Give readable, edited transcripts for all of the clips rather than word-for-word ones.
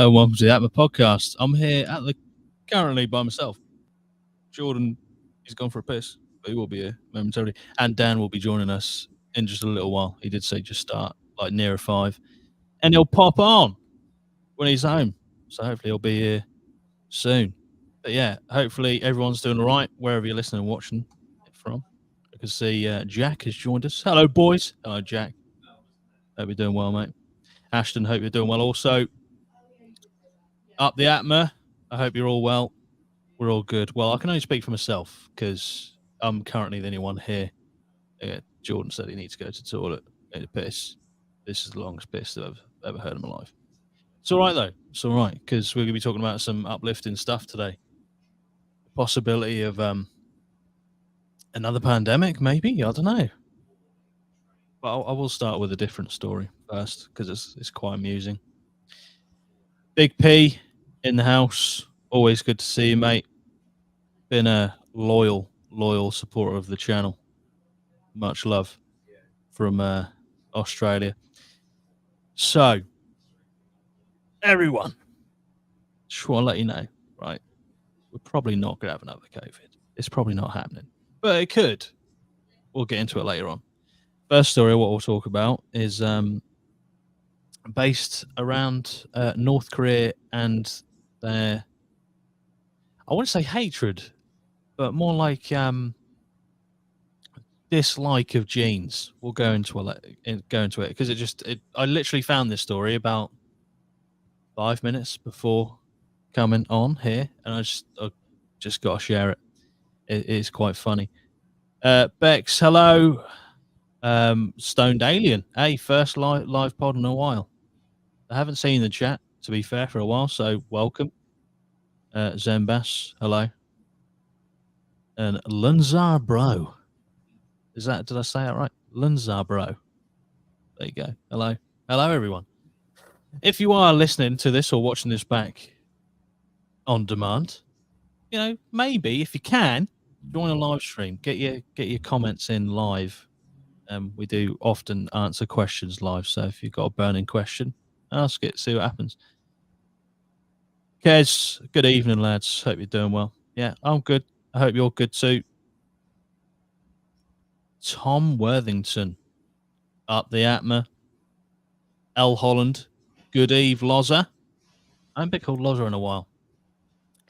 Hello and welcome to the APMA podcast. I'm here currently by myself. Jordan, he's gone for a piss, but he will be here momentarily. And Dan will be joining us in just a little while. He did say just start like nearer 5. And he'll pop on when he's home. So hopefully he'll be here soon. But yeah, hopefully everyone's doing all right wherever you're listening and watching it from. I can see Jack has joined us. Hello, boys. Hello, Jack. Hope you're doing well, mate. Ashton, hope you're doing well also. Up the APMA. I hope you're all well. We're all good. Well, I can only speak for myself because I'm currently the only one here. Jordan said he needs to go to the toilet. Need a piss. This is the longest piss that I've ever heard in my life. It's all right, though. It's all right because we're going to be talking about some uplifting stuff today. The possibility of another pandemic, maybe. I don't know. But I will start with a different story first because it's quite amusing. Big P in the house. Always good to see you, mate. Been a loyal supporter of the channel. Much love from Australia. So, everyone, just want to let you know, right? We're probably not going to have another COVID. It's probably not happening, but it could. We'll get into it later on. First story, what we'll talk about is based around North Korea and their, I want to say hatred, but more like dislike of jeans. We'll go into it because I literally found this story about 5 minutes before coming on here, and I just got to share it. It is quite funny. Bex, hello. Stoned Alien, hey, first live pod in a while. I haven't seen the chat, to be fair, for a while, so welcome. Zembas, hello. And Lunzar Bro. Did I say it right? Lunzar Bro. There you go. Hello. Hello, everyone. If you are listening to this or watching this back on demand, maybe if you can, join a live stream. Get your comments in live. We do often answer questions live, so if you've got a burning question, ask it, see what happens. Kez, good evening, lads. Hope you're doing well. Yeah, I'm good. I hope you're good too. Tom Worthington, up the APMA. L Holland, good eve, Lozza. I haven't been called Lozza in a while.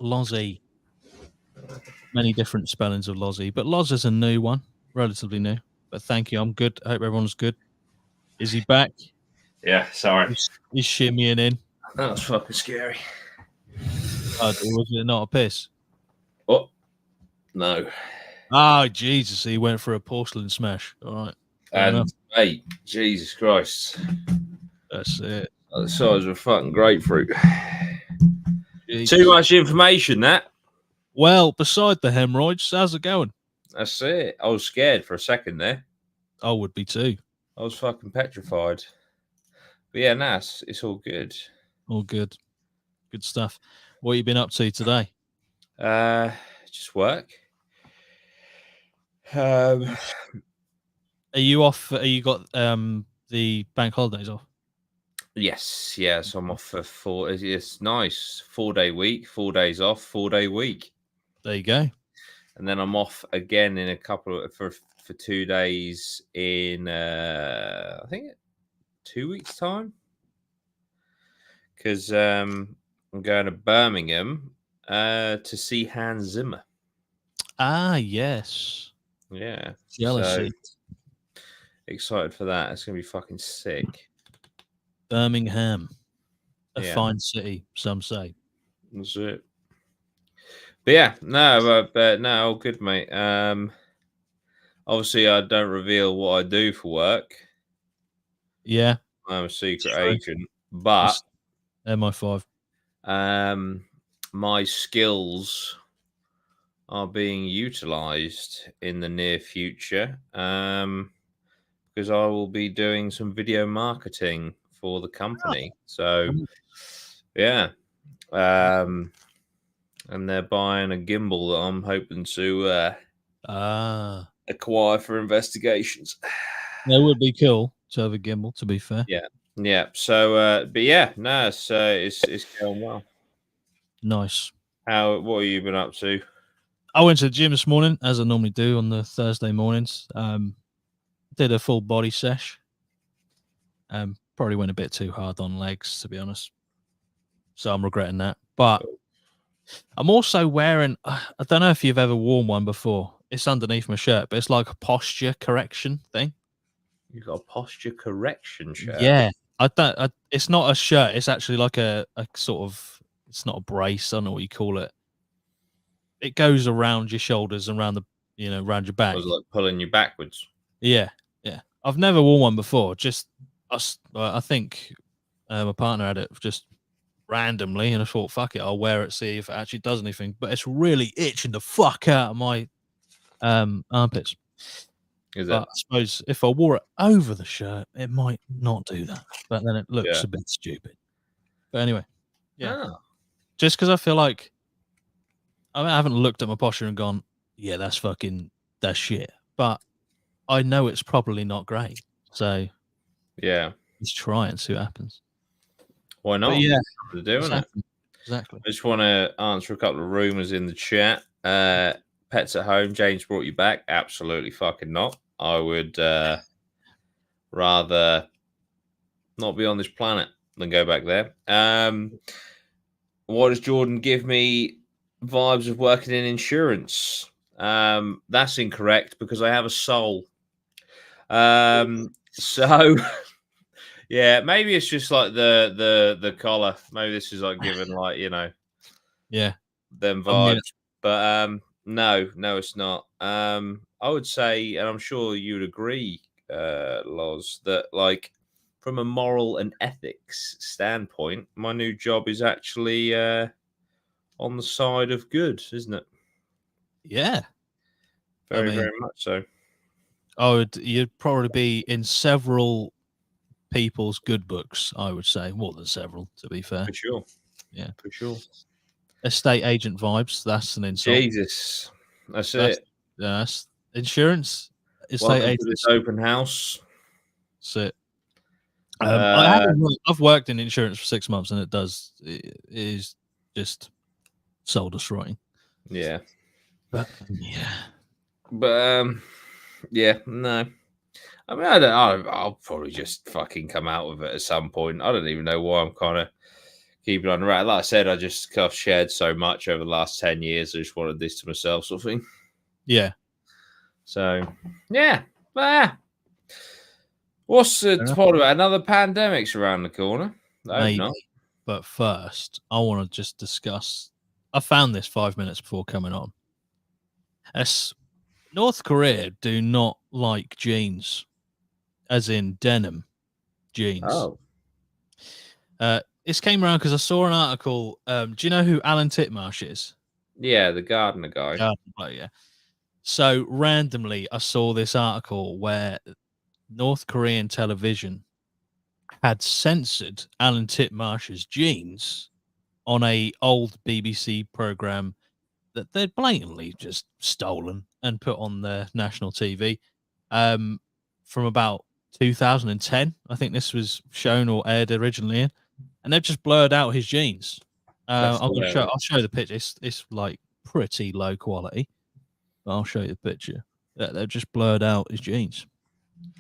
Lozzie. Many different spellings of Lozzie, but Lozza's a new one, relatively new. But thank you, I'm good. I hope everyone's good. Is he back? Yeah, sorry. He's shimmying in. That was fucking scary. Was it not a piss? Oh, no. Oh, Jesus, he went for a porcelain smash. All right. And, mate, Jesus Christ. That's it. The size of a fucking grapefruit. Jesus. Too much information, that. Well, beside the hemorrhoids, how's it going? That's it. I was scared for a second there. I would be too. I was fucking petrified. But yeah, nice. It's all good. All good. Good stuff. What have you been up to today? Just work. Are you off? You got the bank holidays off? Yes. So I'm off for 4. It's nice. 4-day week, 4 days off, 4-day week. There you go. And then I'm off again in a couple for 2 days in I think 2 weeks time, because I'm going to Birmingham to see Hans Zimmer. Ah, yes. Yeah, jealousy. So, excited for that. It's gonna be fucking sick. Birmingham, a fine city, some say. That's it. But yeah, no, all good, mate. Obviously, I don't reveal what I do for work. Yeah, I'm a secret agent, but MI5. My skills are being utilized in the near future, because I will be doing some video marketing for the company. So, yeah. And they're buying a gimbal that I'm hoping to acquire for investigations. That would be cool to have a gimbal, to be fair. Yeah. Yeah. So, but yeah, no, it's going well. Nice. What have you been up to? I went to the gym this morning, as I normally do on the Thursday mornings. Did a full body sesh. Probably went a bit too hard on legs, to be honest. So I'm regretting that. But I'm also wearing, I don't know if you've ever worn one before. It's underneath my shirt, but it's like a posture correction thing. You got a posture correction shirt. Yeah. It's not a shirt. It's actually like a sort of, it's not a brace. I don't know what you call it. It goes around your shoulders and around around your I back. was like pulling you backwards. Yeah. Yeah. I've never worn one before. Just us. I think my partner had it just randomly, and I thought, fuck it, I'll wear it, see if it actually does anything. But it's really itching the fuck out of my armpits. Is But it? I suppose if I wore it over the shirt, it might not do that. But then it looks Yeah. a bit stupid. But anyway, yeah. Oh, Just because I feel like I haven't looked at my posture and gone, yeah, that's shit. But I know it's probably not great. So yeah. let's try and see what happens. Why But not? yeah, They're doing it. exactly. Exactly. I just want to answer a couple of rumors in the chat. Pets at home. James brought you back. Absolutely fucking not. I would rather not be on this planet than go back there. Why does Jordan give me vibes of working in insurance? That's incorrect because I have a soul. So yeah, maybe it's just like the collar. Maybe this is like given like Yeah. them I mean, vibes. But no, it's not. I would say, and I'm sure you'd agree, Loz, that like from a moral and ethics standpoint, my new job is actually on the side of good, isn't it? yeah. I Very, mean, very much so. you'd probably be in several people's good books, I would say. More than several, to be fair. For sure. Yeah. For sure. Estate agent vibes, that's an insult. Jesus. That's That's it. that's insurance, estate Welcome to this agents, open house. that's it. Uh, I've worked in insurance for 6 months, and it is just soul destroying. yeah. But yeah. But yeah, no. I mean, I don't. I'll probably just fucking come out of it at some point. I don't even know why I'm kind of keeping on the right. Like I said, I just kind of shared so much over the last 10 years. I just wanted this to myself, sort of thing. Yeah. So yeah, but what's the point about another pandemic's around the corner? I hope Maybe. not. But first, I want to just discuss. I found this 5 minutes before coming on. North Korea do not like jeans, as in denim jeans. Oh, This came around because I saw an article. Do you know who Alan Titmarsh is? yeah, the gardener guy. Yeah. So randomly, I saw this article where North Korean television had censored Alan Titmarsh's jeans on a old BBC program that they'd blatantly just stolen and put on their national TV from about 2010. I think this was shown or aired originally in, and they've just blurred out his jeans. That's I'm gonna show. hilarious. I'll show the picture. It's like pretty low quality, but I'll show you the picture. They've just blurred out his jeans.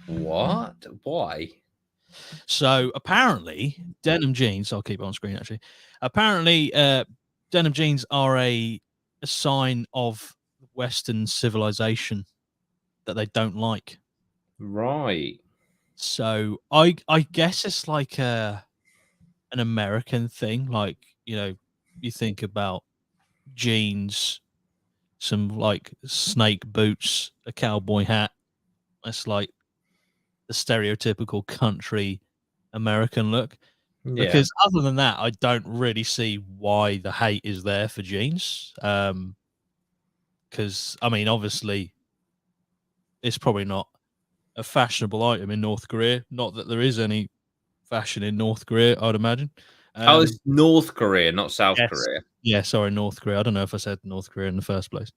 What? Why? So apparently, denim jeans. I'll keep it on screen actually. Apparently, denim jeans are a sign of Western civilization that they don't like. Right. So I guess it's like an American thing. Like you think about jeans, some like snake boots, a cowboy hat. That's like the stereotypical country American look. Yeah. Because other than that, I don't really see why the hate is there for jeans. Because I mean, obviously, it's probably not a fashionable item in North Korea. Not that there is any fashion in North Korea, I'd imagine. Oh, it's North Korea, not South Yes. Korea. Yeah, sorry, North Korea. I don't know if I said North Korea in the first place.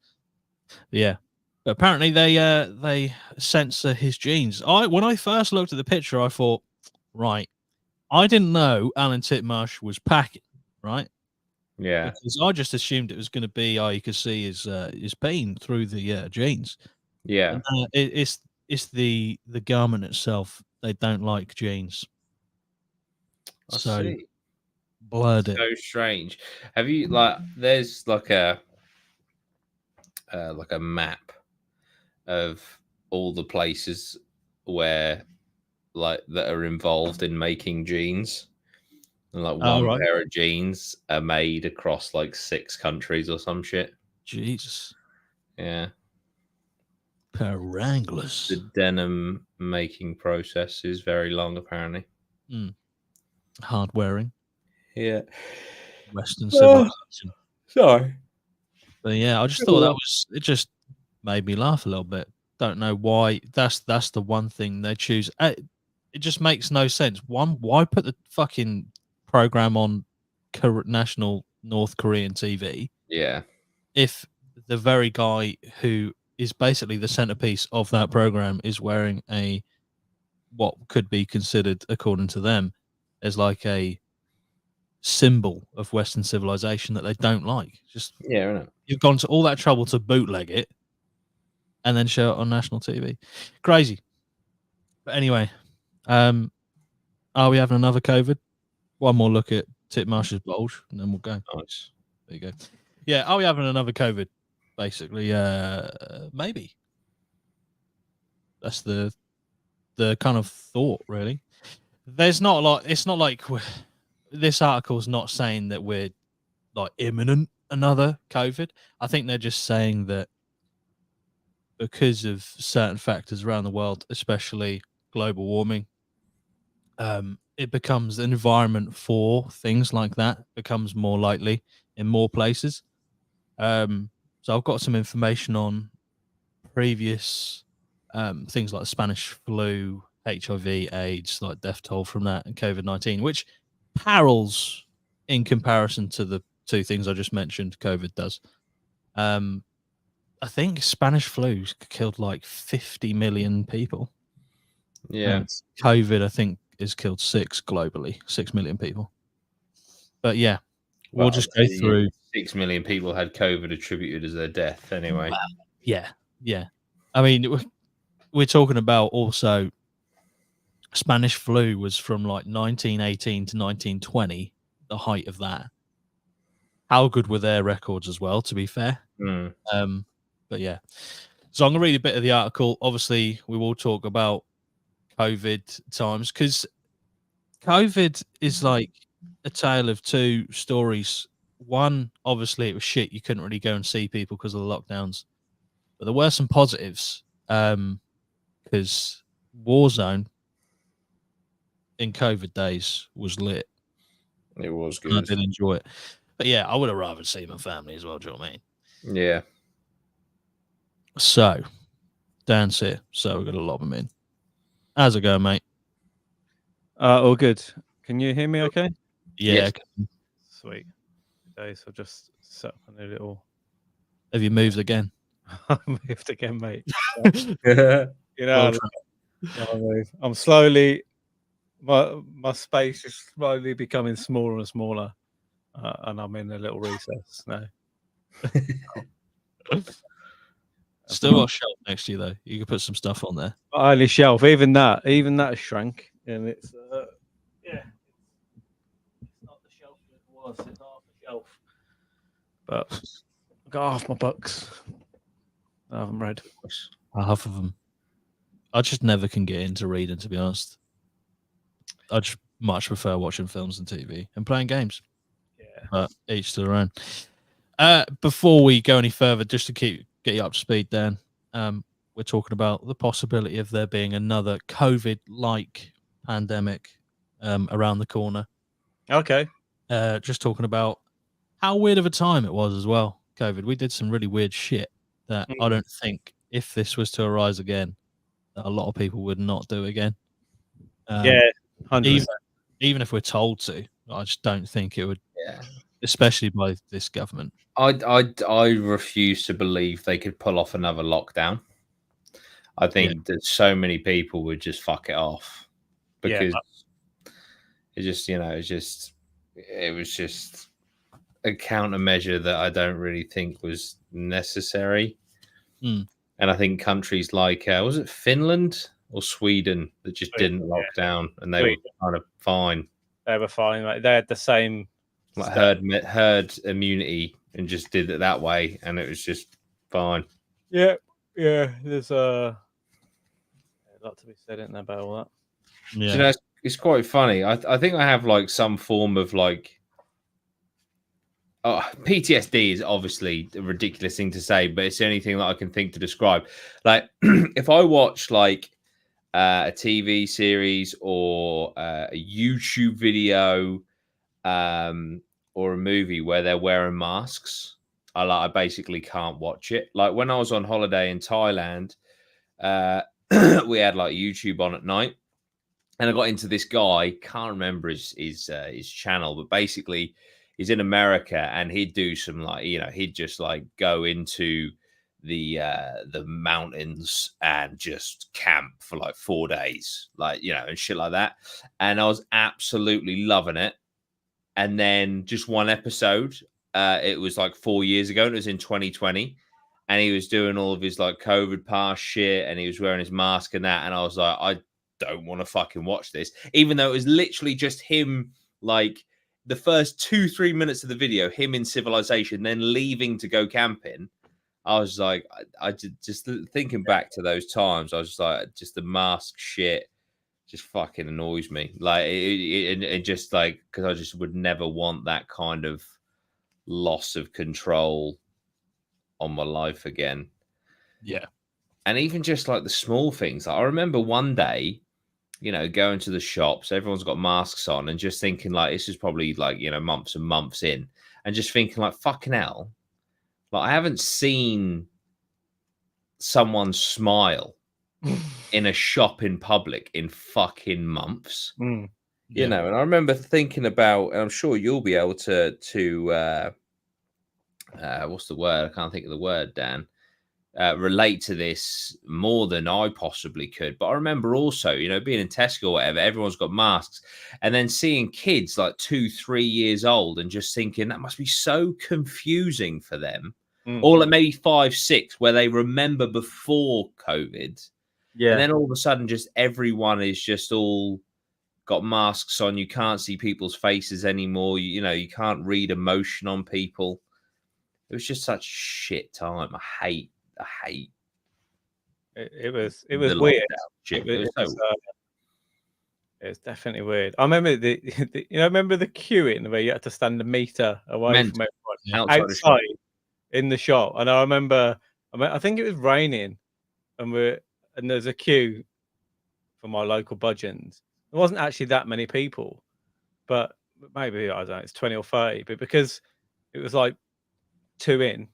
But yeah. But apparently they censor his jeans. When I first looked at the picture, I thought, right, I didn't know Alan Titmarsh was packing, right? Yeah. Because I just assumed it was going to be, you could see his pain through the jeans. Yeah. But no, it's the garment itself. They don't like jeans, I so see. blurred it. So strange. Have you there's like a map of all the places where that are involved in making jeans, and like Oh, one right. pair of jeans are made across like 6 countries or some shit. Jesus. Yeah. Pair of The Wranglers. denim making process is very long, apparently. Hard wearing. Yeah. Western Oh, civilization. sorry. But yeah, I just thought it just made me laugh a little bit. Don't know why. That's the one thing they choose. It just makes no sense. One, why put the fucking program on national North Korean TV Yeah. if the very guy who is basically the centerpiece of that program is wearing what could be considered, according to them, as like a symbol of Western civilization that they don't like. Just Yeah, I know. you've gone to all that trouble to bootleg it and then show it on national TV. Crazy. But anyway, are we having another COVID? One more look at Titmarsh's bulge, and then we'll go. Nice. There you go. Yeah, are we having another COVID? Basically, maybe. That's the kind of thought, really. There's not a lot. It's not like this article's not saying that we're like imminent another COVID. I think they're just saying that because of certain factors around the world, especially global warming, it becomes the environment for things like that becomes more likely in more places. So I've got some information on previous things like the Spanish flu, HIV, AIDS, like death toll from that, and COVID-19, which parallels in comparison to the two things I just mentioned. COVID does. I think Spanish flu killed like 50 million people. Yeah. And COVID, I think, has killed 6 million people. But yeah, we'll Well, just go through. 6 million people had COVID attributed as their death anyway. Wow. Yeah. I mean, we're talking about also Spanish flu was from like 1918 to 1920, the height of that. How good were their records as well, to be fair? Mm. But yeah. So I'm going to read a bit of the article. Obviously, we will talk about COVID times because COVID is like a tale of two stories. One, obviously, it was shit. You couldn't really go and see people because of the lockdowns. But there were some positives because Warzone in COVID days was lit. It was And I good. did enjoy it. But yeah, I would have rather seen my family as well. Do you know what I mean? Yeah. So, Dan's here. So we've got to lob him in. How's it going, mate? All good. Can you hear me okay? Yeah. Yes. Sweet. Okay, so just set up a new little. Have you moved again? I moved again, mate. Yeah. You know, I'm slowly. My space is slowly becoming smaller and smaller, and I'm in a little recess now. Still got a shelf next to you though. You can put some stuff on there. Only shelf, even that has shrank, and it's yeah, it's not the shelf it was. It's half the shelf, but I got half my books. I haven't read. Half of them. I just never can get into reading, to be honest. I just much prefer watching films and TV and playing games. Yeah. But each to their own. Before we go any further, just to get you up to speed, Dan, we're talking about the possibility of there being another COVID-like pandemic around the corner. Okay. Just talking about how weird of a time it was as well. COVID. We did some really weird shit that I don't think, if this was to arise again, that a lot of people would not do again. Yeah, 100%. Even if we're told to, I just don't think it would. Yeah. Especially by this government. I refuse to believe they could pull off another lockdown. I think that so many people would just fuck it off because It just, it was just a countermeasure that I don't really think was necessary. Mm. And I think countries like, was it Finland or Sweden that just didn't lock down, and they were kind of fine. They were fine. Like, they had the same like herd immunity and just did it that way, and it was just fine. Yeah. There's a lot to be said in there about all that. Yeah. So, it's quite funny. I think I have like some form of like PTSD is obviously a ridiculous thing to say, but it's the only thing that I can think to describe. Like if I watch like a TV series or a YouTube video or a movie where they're wearing masks, I basically can't watch it. Like when I was on holiday in Thailand, we had like YouTube on at night, and I got into this guy. Can't remember his channel, but basically he's in America, and he'd do some like he'd just like go into the mountains and just camp for like 4 days, like and shit like that. And I was absolutely loving it. And then just one episode, it was like 4 years ago, and it was in 2020, and he was doing all of his like COVID pass shit, and he was wearing his mask and that, and I was like, I don't want to fucking watch this, even though it was literally just him, like the first 2-3 minutes of the video, him in civilization, then leaving to go camping. I was like, I just thinking back to those times, I was just like, just the mask shit just fucking annoys me. Like it just like, because I just would never want that kind of loss of control on my life again. Yeah. And even just like the small things. Like, I remember one day, going to the shops, everyone's got masks on, and just thinking like, this is probably like, months and months in, and just thinking like, fucking hell, like I haven't seen someone smile in a shop in public in fucking months. And I remember thinking about, and I'm sure you'll be able to what's the word? I can't think of the word, Dan. Relate to this more than I possibly could. But I remember also, being in Tesco or whatever, everyone's got masks, and then seeing kids like 2-3 years old and just thinking that must be so confusing for them. Or like maybe 5-6, where they remember before COVID. Yeah. And then all of a sudden, just everyone is just all got masks on. You can't see people's faces anymore. You can't read emotion on people. It was just such shit time. I hate. It was weird. It was definitely weird. I remember remember the queuing where you had to stand a meter away from everyone outside in the shop. And I remember, I think it was raining, and there's a queue for my local budgeons. There wasn't actually that many people, but maybe, I don't know, it's 20 or 30. But because it was like 2 in,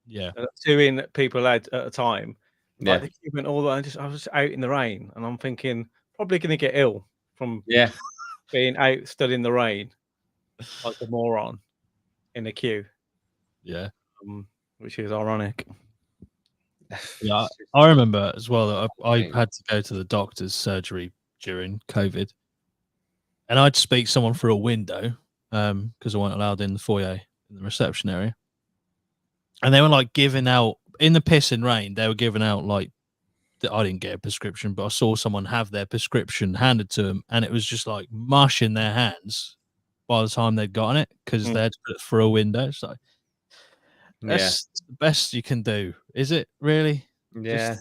2 in people had at a time. Like the queue went all the way. I was just out in the rain, and I'm thinking probably going to get ill from being out stood in the rain like a moron in a queue. Yeah. Which is ironic. Yeah, I remember as well that I had to go to the doctor's surgery during COVID, and I'd speak someone through a window because I weren't allowed in the foyer, in the reception area, and they were like giving out in the pissing rain. They were giving out like I didn't get a prescription, but I saw someone have their prescription handed to them, and it was just like mush in their hands by the time they'd gotten it because they had to put it through a window. So that's the best you can do, is it really? Yeah.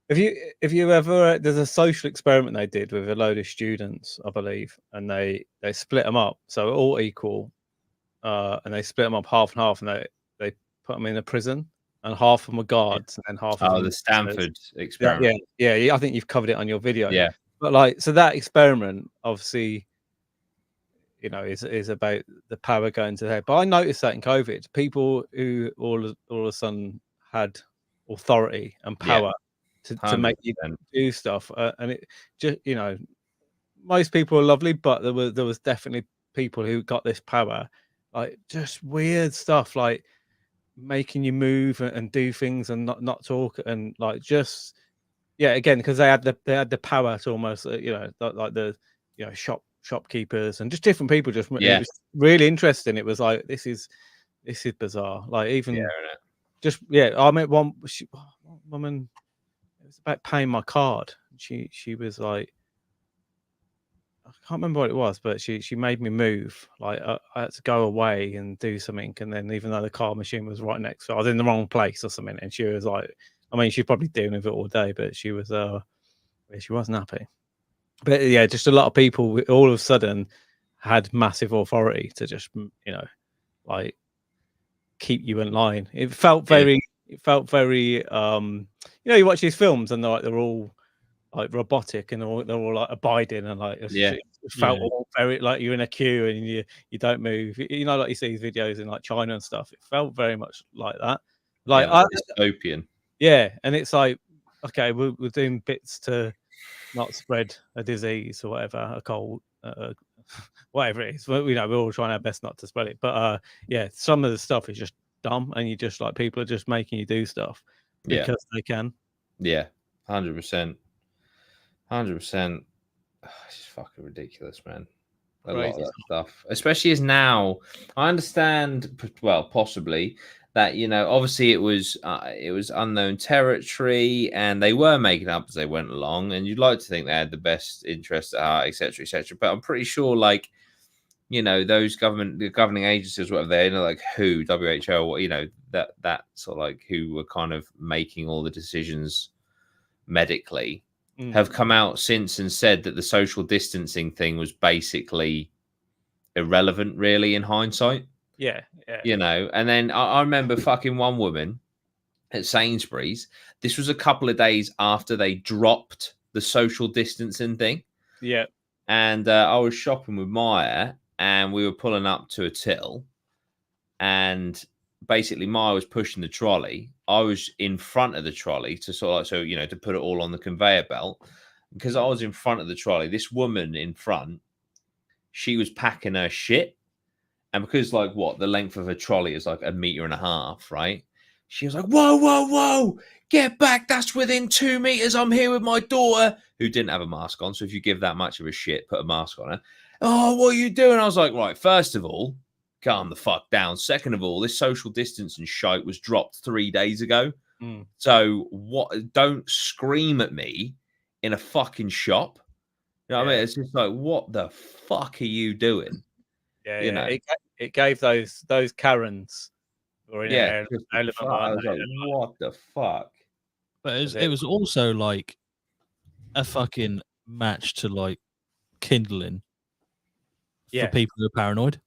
If you ever, there's a social experiment they did with a load of students, I believe, and they split them up so all equal, and they split them up half and half, and they put them in a prison, and half of them were guards, and then half of them the Stanford experiment. Yeah. I think you've covered it on your video. Yeah. But like, so that experiment obviously, is about the power going to their head. But I noticed that in COVID, people who all of a sudden had authority and power to make you do stuff, and it just, most people are lovely, but there was definitely people who got this power, like just weird stuff, like making you move and do things and not talk, and like just again, because they had the power to almost like the shopkeepers and just different people. Just it Yeah. was really interesting. It was like this is bizarre. Like even I met one woman. It was about paying my card. She was like, I can't remember what it was, but she made me move. Like I had to go away and do something, and then even though the card machine was right next to her, I was in the wrong place or something, and she was like, I mean, she's probably dealing with it all day, but she wasn't happy. But yeah, just a lot of people all of a sudden had massive authority to just like keep you in line. It felt very you watch these films and they're all like robotic and they're all like abiding and like it felt all very like you're in a queue and you don't move. Like you see these videos in like China and stuff. It felt very much like that. Like dystopian. Yeah, and it's like, okay, we're doing bits to not spread a disease or whatever, a cold, whatever it is. We're all trying our best not to spread it. But some of the stuff is just dumb, and you just like people are just making you do stuff because they can. Yeah, 100%. 100%. It's just fucking ridiculous, man. A lot of that stuff, especially as now I understand, well, possibly that obviously it was unknown territory and they were making up as they went along, and you'd like to think they had the best interest at heart, etc. But I'm pretty sure like those the governing agencies, whatever they like WHO, that sort of like who were kind of making all the decisions medically have come out since and said that the social distancing thing was basically irrelevant, really, in hindsight. Yeah. And then I remember fucking one woman at Sainsbury's. This was a couple of days after they dropped the social distancing thing. Yeah. And I was shopping with Maya, and we were pulling up to a till, and basically Maya was pushing the trolley. I was in front of the trolley to to put it all on the conveyor belt. Because I was in front of the trolley, this woman in front, she was packing her shit. And because the length of a trolley is like 1.5 meters, right? She was like, whoa, get back. That's within 2 meters. I'm here with my daughter, who didn't have a mask on. So if you give that much of a shit, put a mask on her. Oh, what are you doing? I was like, right, first of all, calm the fuck down. Second of all, this social distancing shite was dropped 3 days ago. So don't scream at me in a fucking shop. You know what I mean? It's just like, what the fuck are you doing? Yeah. It gave those Karens or I was like, what the fuck? But it was also like a fucking match to like kindling for people who are paranoid.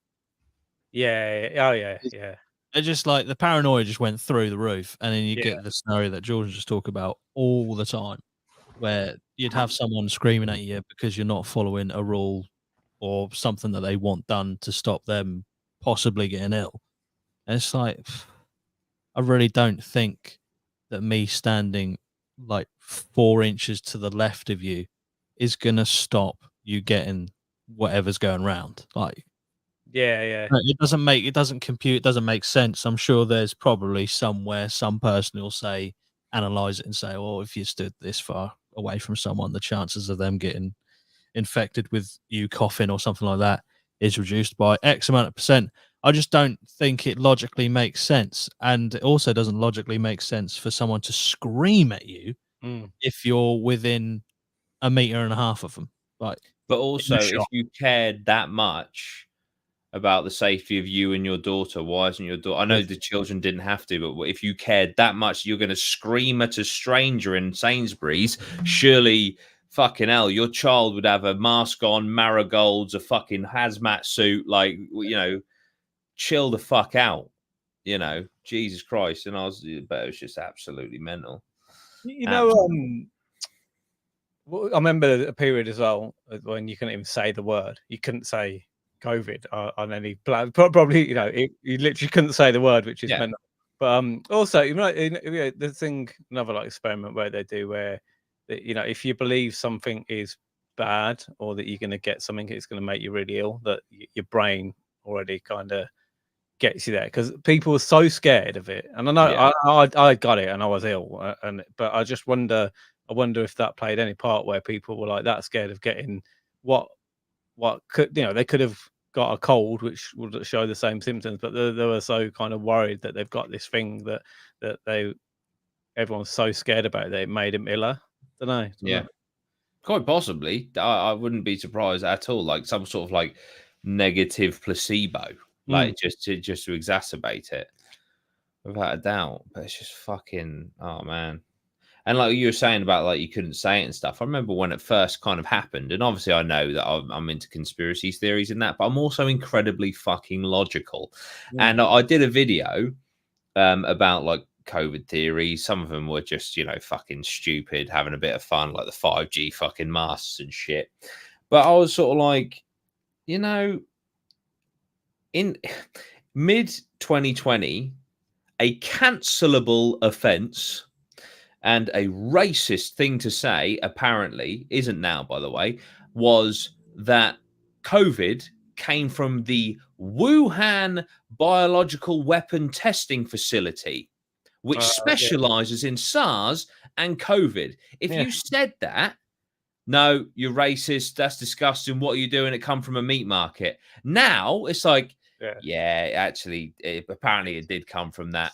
Yeah. Oh yeah. It's just like the paranoia just went through the roof, and then you get the scenario that Jordan just talked about all the time, where you'd have someone screaming at you because you're not following a rule or something that they want done to stop them possibly getting ill. And it's like, I really don't think that me standing like 4 inches to the left of you is gonna stop you getting whatever's going around. Like, it doesn't compute, it doesn't make sense. I'm sure there's probably somewhere some person will say, analyze it and say, oh, if you stood this far away from someone, the chances of them getting infected with you coughing or something like that is reduced by X amount of percent. I just don't think it logically makes sense. And it also doesn't logically make sense for someone to scream at you if you're within 1.5 meters of them. Like, but also, if you cared that much about the safety of you and your daughter, why isn't your daughter? I know the children didn't have to, but if you cared that much, you're going to scream at a stranger in Sainsbury's. Surely, fucking hell, your child would have a mask on, marigolds, a fucking hazmat suit, like, chill the fuck out, Jesus Christ. And but it was just absolutely mental. I remember a period as well when you couldn't even say the word. You couldn't say COVID on any plan. Probably, you literally couldn't say the word, which is mental. But also, the thing, another like experiment where they do where, if you believe something is bad or that you're going to get something that's going to make you really ill, that your brain already kind of gets you there, because people were so scared of it. And I know I got it and I was ill, but I just wonder if that played any part where people were like that scared of getting what what could they could have got a cold, which would show the same symptoms, but they were so kind of worried that they've got this thing that everyone's so scared about that it made him iller. Don't know. Yeah. Quite possibly. I wouldn't be surprised at all. Like some sort of like negative placebo, like just to exacerbate it, without a doubt. But it's just fucking, oh man. And like you were saying about like you couldn't say it and stuff. I remember when it first kind of happened, and obviously I know that I'm into conspiracy theories and that, but I'm also incredibly fucking logical. And I did a video about like COVID theories. Some of them were just, fucking stupid, having a bit of fun, like the 5G fucking masks and shit. But I was sort of like, in mid 2020, a cancelable offense and a racist thing to say, apparently, isn't now, by the way, was that COVID came from the Wuhan biological weapon testing facility, which specializes in SARS and COVID. If you said that, no, you're racist, that's disgusting, what are you doing? It come from a meat market. Now it's like, actually, apparently it did come from that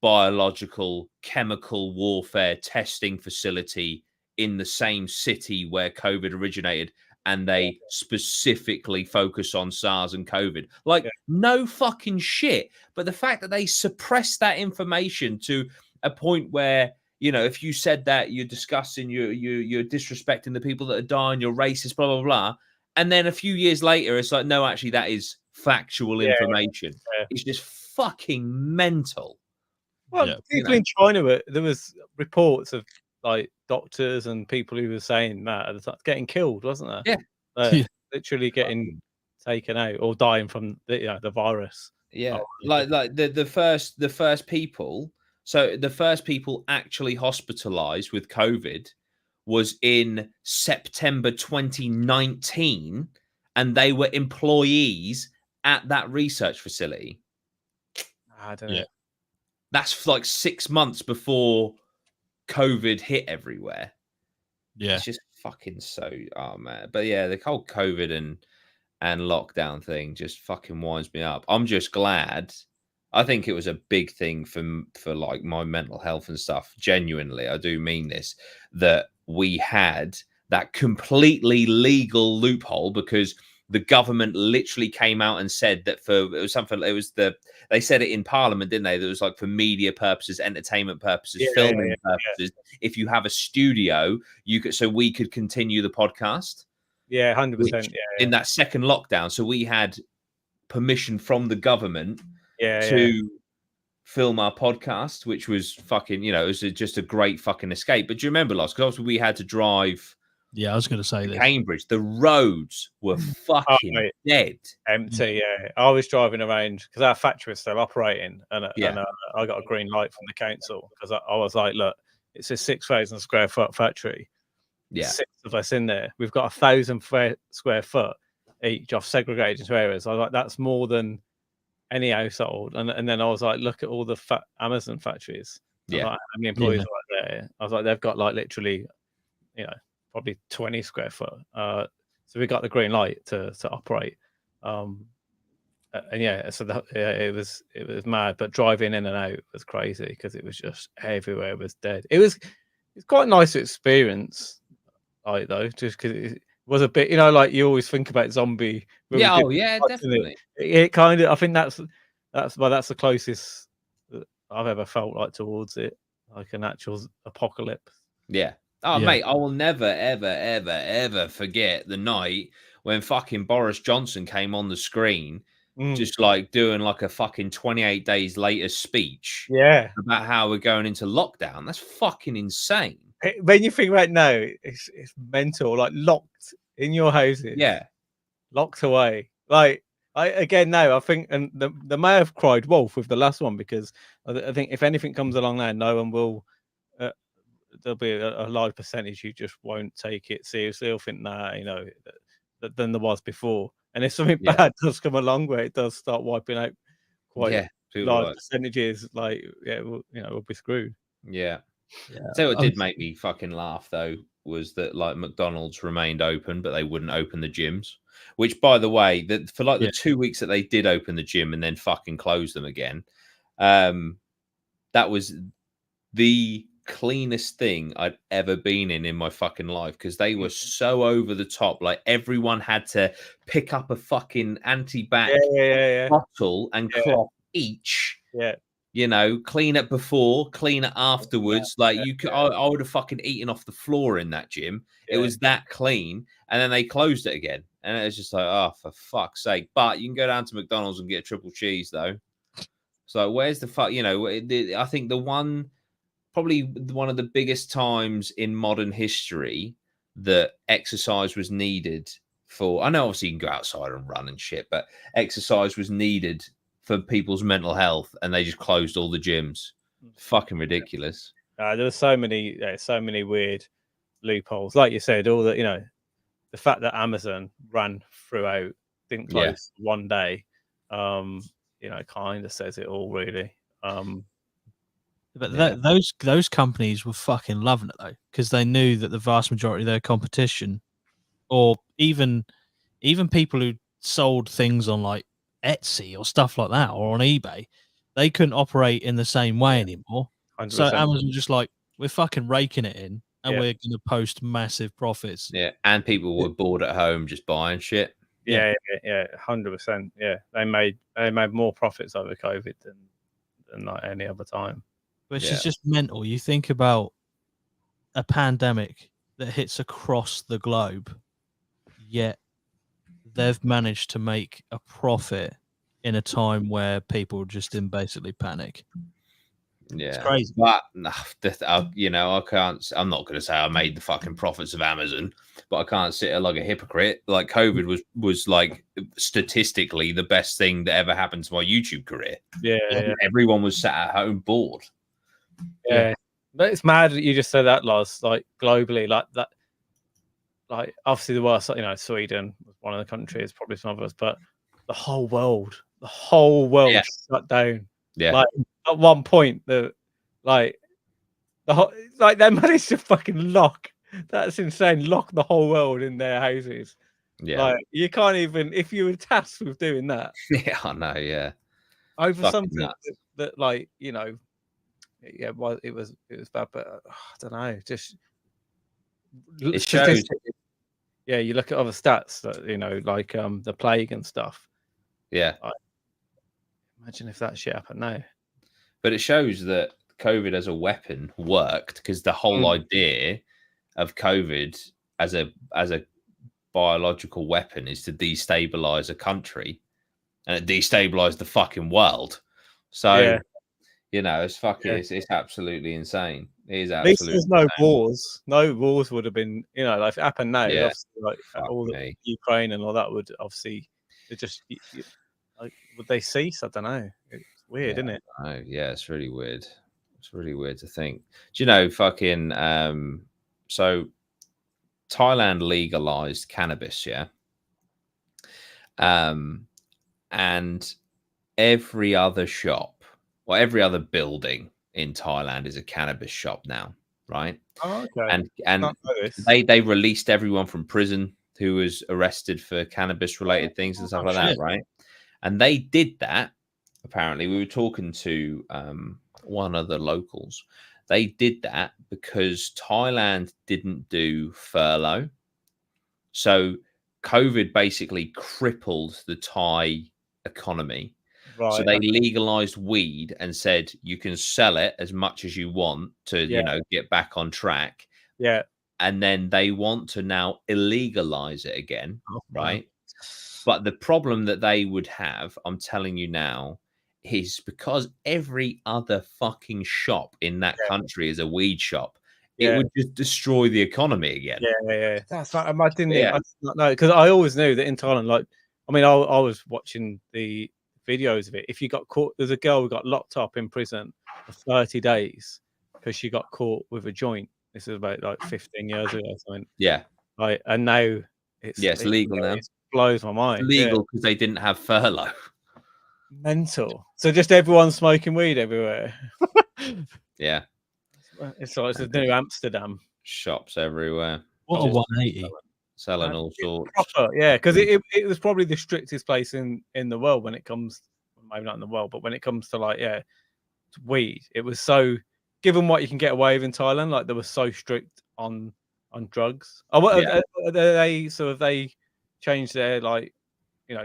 biological chemical warfare testing facility in the same city where COVID originated, and they specifically focus on SARS and COVID. Like, no fucking shit. But the fact that they suppress that information to a point where, if you said that, you're discussing, you're disrespecting the people that are dying, you're racist, blah, blah, blah. And then a few years later, it's like, no, actually, that is factual information. It's just fucking mental. Well, people in China, there was reports of like doctors and people who were saying that at the time, getting killed, wasn't there? Yeah, literally getting taken out or dying from the virus. Yeah, like the first people. So the first people actually hospitalized with COVID was in September 2019, and they were employees at that research facility. I don't know. That's like 6 months before COVID hit everywhere. Yeah. It's just fucking so, oh man. But yeah, the whole COVID and lockdown thing just fucking winds me up. I'm just glad. I think it was a big thing for like my mental health and stuff. Genuinely, I do mean this, that we had that completely legal loophole, because the government literally came out and said that they said it in Parliament, didn't they? That it was like for media purposes, entertainment purposes, filming purposes. If you have a studio, we could continue the podcast. Yeah, 100%. In that second lockdown, so we had permission from the government to film our podcast, which was fucking, it was just a great fucking escape. But do you remember, Lost? Because obviously we had to drive. Yeah, I was going to say Cambridge. The roads were fucking dead, empty. Yeah, I was driving around because our factory was still operating, and I got a green light from the council because I was like, look, it's a 6,000 square foot factory. Yeah, 6 of us in there. We've got 1,000 square foot each off segregated into areas. I was like, that's more than any household. And then I was like, look at all the Amazon factories. Like, how many employees are there? I was like, they've got like literally, probably 20 square foot. So we got the green light to operate. So it was mad. But driving in and out was crazy because it was just everywhere was dead. It's quite a nice experience. Though, just because it was a bit, like you always think about zombie. Definitely. It kind of, I think that's the closest that I've ever felt like towards it, like an actual apocalypse. Yeah. Oh, mate, I will never, ever, ever, ever forget the night when fucking Boris Johnson came on the screen, just like doing like a fucking 28 days later speech. Yeah. About how we're going into lockdown. That's fucking insane. When you think about it now, it's mental, like locked in your houses. Yeah. Locked away. Like, I think, and they may have cried wolf with the last one, because I think if anything comes along now, no one will. There'll be a large percentage who just won't take it seriously. They'll think, than there was before. And if something bad does come along where it does start wiping out quite large percentages, we'll be screwed. Yeah. So what did make me fucking laugh though was that like McDonald's remained open, but they wouldn't open the gyms. Which, by the way, that for like Yeah. the 2 weeks that they did open the gym and then fucking close them again, that was the cleanest thing I'd ever been in my fucking life, because they were so over the top. Like, everyone had to pick up a fucking anti-bac bottle and cloth each. Yeah. You know, clean it before, clean it afterwards. Like, you could, I would have fucking eaten off the floor in that gym. It was that clean, and then they closed it again, and it was just like, oh, for fuck's sake! But you can go down to McDonald's and get a triple cheese, though. So where's the fuck? You know, I think probably one of the biggest times in modern history that exercise was needed for. I know, obviously, you can go outside and run and shit, but exercise was needed for people's mental health, and they just closed all the gyms. Fucking ridiculous. There were so many weird loopholes. Like you said, all the, you know, the fact that Amazon ran throughout, didn't close one day, you know, kind of says it all, really. But those companies were fucking loving it, though, because they knew that the vast majority of their competition, or even people who sold things on like Etsy or stuff like that, or on eBay, they couldn't operate in the same way anymore. 100%. So Amazon just like, we're fucking raking it in, and we're going to post massive profits. Yeah, and people were bored at home just buying shit. Yeah, 100%. Yeah, they made more profits over COVID than like any other time. Which is just mental. You think about a pandemic that hits across the globe, yet they've managed to make a profit in a time where people just in basically panic. Yeah, it's crazy. But you know, I can't. I'm not going to say I made the fucking profits of Amazon, but I can't sit here like a hypocrite. Like, COVID was like statistically the best thing that ever happened to my YouTube career. Yeah. Everyone was sat at home bored. Yeah. But it's mad that you just said that, Lars. Like, globally, like that. Like, obviously the worst, you know, Sweden was one of the countries, probably some of us, but the whole world shut down. Yeah. Like, at one point, they managed to fucking lock. That's insane. Lock the whole world in their houses. Yeah. Like, you can't even, if you were tasked with doing that. Yeah, I know. Yeah. Over something that, like, you know, yeah, well, it was bad, but I don't know. Just it shows. Yeah, you look at other stats that, you know, like the plague and stuff. Yeah. Like, imagine if that shit happened now. But it shows that COVID as a weapon worked, because the whole idea of COVID as a biological weapon is to destabilize a country, and it destabilized the fucking world. So, you know, it's fucking, it's absolutely insane. It is absolutely. At least there's no wars. No wars would have been, you know, like if it happened now, obviously, like all the Ukraine and all that would obviously, it just, like, would they cease? I don't know. It's weird, isn't it? Oh, yeah, it's really weird. It's really weird to think. Do you know, fucking, so Thailand legalized cannabis, yeah? And every other shop, or every other building in Thailand is a cannabis shop now, right? Oh, okay. And they released everyone from prison who was arrested for cannabis related things and stuff like that, right? And they did that. Apparently, we were talking to one of the locals. They did that because Thailand didn't do furlough. So COVID basically crippled the Thai economy. Right. So they legalized weed and said you can sell it as much as you want to, you know, get back on track. Yeah. And then they want to now illegalize it again, right? But the problem that they would have, I'm telling you now, is because every other fucking shop in that country is a weed shop. It would just destroy the economy again. Yeah. That's right. I didn't know, because I always knew that in Thailand, like, I mean, I was watching the videos of it. If you got caught, there's a girl who got locked up in prison for 30 days because she got caught with a joint. This is about like 15 years ago or something. Yeah. Right. And now it's legal now. It blows my mind. It's legal because they didn't have furlough. Mental. So just everyone smoking weed everywhere. Yeah. It's like it's a new Amsterdam. Shops everywhere. What a 180. selling all sorts. Proper, yeah, because it was probably the strictest place in the world when it comes, maybe not in the world, but when it comes to like weed, it was so. Given what you can get away with in Thailand, like they were so strict on drugs. Oh, what are they? So have they changed their like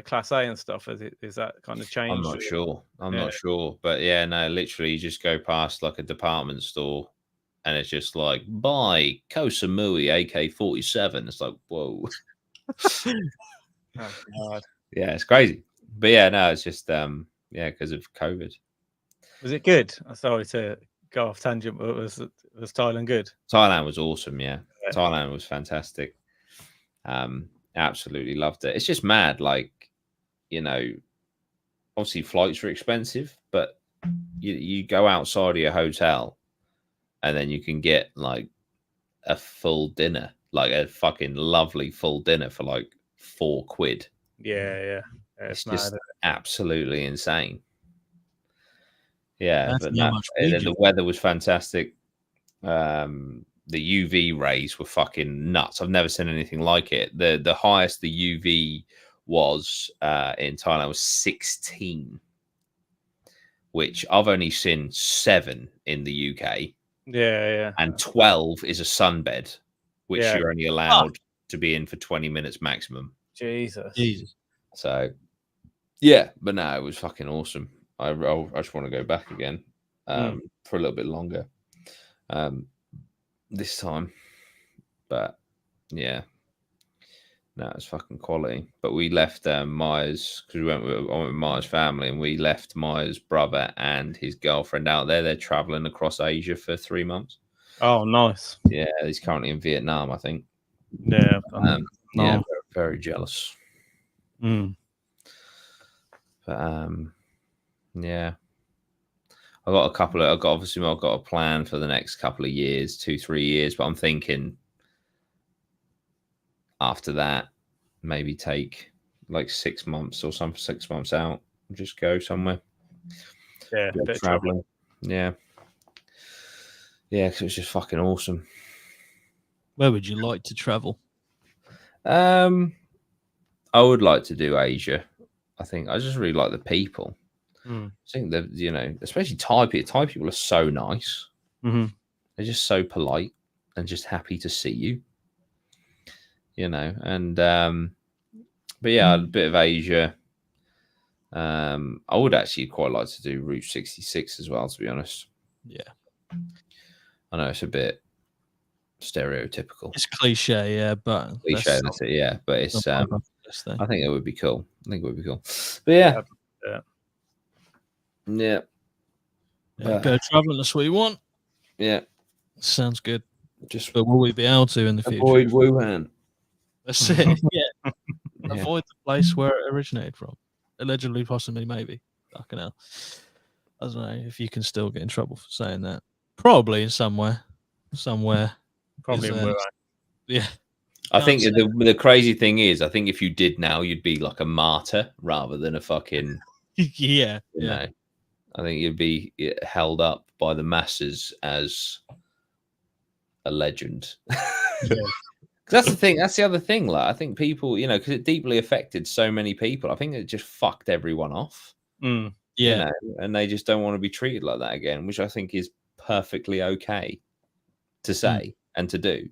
class A and stuff? Is that kind of changed? I'm not sure. I'm not sure, but yeah, no, literally, you just go past like a department store, and it's just like buy Koh Samui AK-47. It's like whoa. Oh, God. Yeah, it's crazy. But yeah, no, it's just because of COVID. Was it good? Sorry to go off tangent, but was Thailand good? Thailand was awesome, yeah. Thailand was fantastic. Absolutely loved it. It's just mad, like, obviously flights are expensive, but you go outside of your hotel and then you can get like a full dinner, like a fucking lovely full dinner for like £4. Yeah. It's just absolutely insane. Yeah, That's but how no, much and weed then the weather was fantastic. The UV rays were fucking nuts. I've never seen anything like it. The highest the UV was in Thailand was 16, which I've only seen 7 in the UK. Yeah. And 12 is a sunbed, which you're only allowed to be in for 20 minutes maximum. Jesus. So, yeah, but no, it was fucking awesome. I just want to go back again for a little bit longer this time. But yeah, no, it's fucking quality. But we left Maya's, because I went with Maya's family, and we left Maya's brother and his girlfriend out there. They're traveling across Asia for 3 months. Oh, nice. Yeah, he's currently in Vietnam, I think. Yeah. Yeah, very jealous. But yeah, I've got a plan for the next couple of years, 2-3 years, but I'm thinking after that, maybe take like 6 months or 6 months out and just go somewhere. Yeah, a bit of traveling. Yeah, because it was just fucking awesome. Where would you like to travel? I would like to do Asia. I think I just really like the people. I think that, especially Thai people. Thai people are so nice. Mm-hmm. They're just so polite and just happy to see you. And but yeah, a bit of Asia. I would actually quite like to do Route 66 as well, to be honest. Yeah, I know it's a bit stereotypical. It's cliche, yeah, but Cliche, that's it, yeah. But it's I thing. think it would be cool. But yeah. Yeah, go traveling. That's what you want. Yeah, sounds good. But will we be able to in the future? Avoid Wuhan. That's it. Yeah. Avoid the place where it originated from. Allegedly, possibly, maybe. Fucking hell. I don't know if you can still get in trouble for saying that. Probably somewhere. Probably in Wuhan. Yeah. I think the crazy thing is, I think if you did now, you'd be like a martyr rather than a fucking. Yeah. I think you'd be held up by the masses as a legend. That's the thing. That's the other thing. Like, I think people, because it deeply affected so many people. I think it just fucked everyone off. Yeah. And they just don't want to be treated like that again, which I think is perfectly okay to say and to do.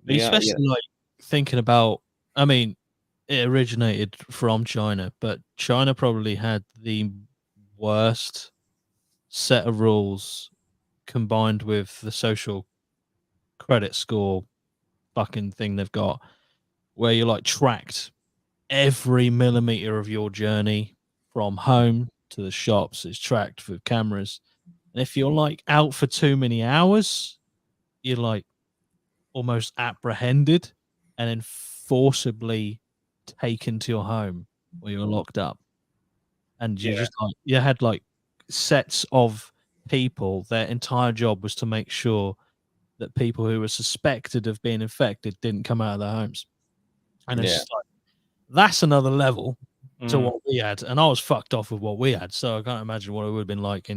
Especially like thinking about. I mean, it originated from China, but China probably had the worst set of rules combined with the social credit score fucking thing they've got, where you're like tracked every millimeter of your journey from home to the shops is tracked with cameras. And if you're like out for too many hours, you're like almost apprehended and then forcibly taken to your home where you're locked up. And you just like, you had like sets of people, their entire job was to make sure that people who were suspected of being infected didn't come out of their homes. And it's just like, that's another level to what we had. And I was fucked off with what we had. So I can't imagine what it would have been like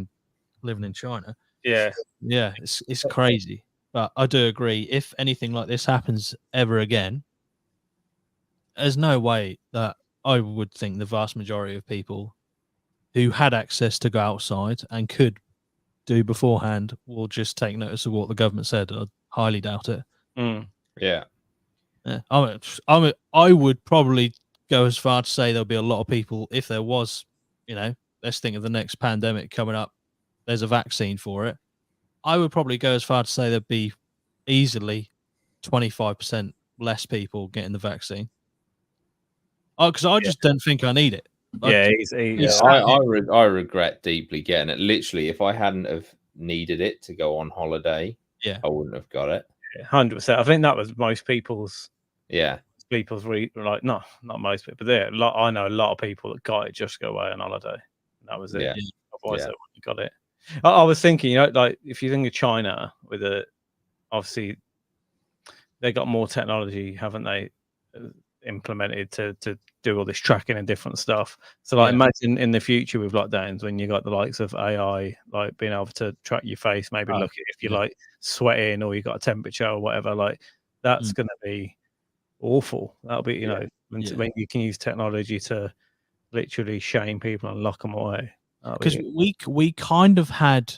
living in China. Yeah. Yeah. It's crazy. But I do agree, if anything like this happens ever again, there's no way that I would think the vast majority of people who had access to go outside and could do beforehand will just take notice of what the government said. I highly doubt it. Yeah. Yeah. I would probably go as far to say there'll be a lot of people, if there was, let's think of the next pandemic coming up, there's a vaccine for it. I would probably go as far to say there'd be easily 25% less people getting the vaccine. Oh, because I just don't think I need it. Yeah, I regret deeply getting it. Literally, if I hadn't have needed it to go on holiday, I wouldn't have got it. 100%. I think that was most people's. Yeah. Like not most people, but I know a lot of people that got it just to go away on holiday. That was it. Yeah. Otherwise, they wouldn't have got it. I was thinking, like if you think of China, obviously they got more technology, haven't they, implemented to do all this tracking and different stuff. So like imagine in the future with lockdowns when you got the likes of AI, like being able to track your face, maybe look at if you're like sweating or you got a temperature or whatever, like that's going to be awful. That'll be, when you can use technology to literally shame people and lock them away. Because we kind of had